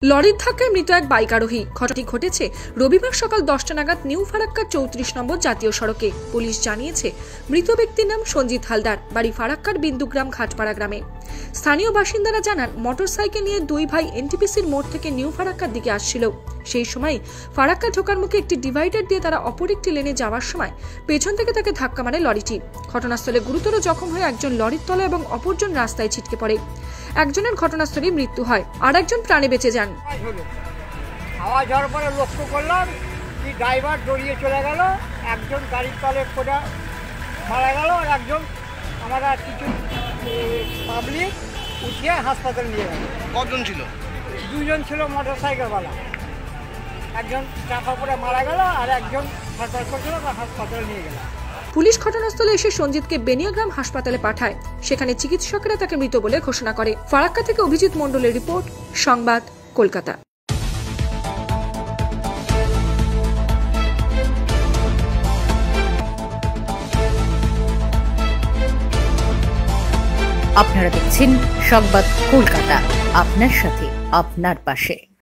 লরির ধাক্কায় মৃত এক বাইক আরোহী। ঘটনাটি ঘটেছে রবিবার সকাল 10টা নাগাদ নিউ ফারাক্কা 34 নম্বর জাতীয় সড়কে। পুলিশ জানিয়েছে মৃত ব্যক্তির নাম সঞ্জিত হালদার, বাড়ি ফারাক্কার বিন্দুগ্রাম ঘাটপাড়া গ্রামে। স্থানীয় বাসিন্দারা জানান মোটরসাইকেল নিয়ে দুই ভাই এনটিপিসির মোড় থেকে নিউ ফারাক্কার দিকে আসছিল। সেই সময় ফারাক্কা ঢোকার মুখে একটি ডিভাইডার দিয়ে তারা অপর একটি লেনে যাওয়ার সময় পেছন থেকে তাকে ধাক্কা মারে লরিটি। ঘটনাস্থলে গুরুতর জখম হয়ে একজন লরির তলায় এবং অপরজন রাস্তায় ছিটকে পড়ে। একজনের ঘটনাস্থলেই মৃত্যু হয়, আর একজন প্রাণে বেঁচে যান। আওয়াজ হওয়ার পরে লক্ষ্য করলাম কি ড্রাইভার দৌড়িয়ে চলে গেল, একজন গাড়ির তলে পড়ে মারা গেল, আর একজন আমরা কিছু পাবলিক উঠিয়ে হাসপাতালে নিয়ে গেল। কজন ছিল? দুজন ছিল মোটরসাইকেলওয়ালা, একজন চাপা পড়ে মারা গেল, আর একজন হাসপাতালে নিয়ে গেল। পুলিশ ঘটনাস্থলে এসে সঞ্জিতকে বেনিয়াগ্রাম হাসপাতালে পাঠায়। সেখানে চিকিৎসকেরা তাকে মৃত বলে ঘোষণা করে। ফারাক্কা থেকে অভিজিৎ মণ্ডলের রিপোর্ট, সংবাদ, কলকাতা। আপনারা দেখছেন সংবাদ কলকাতা, আপনার সাথে আপনার পাশে।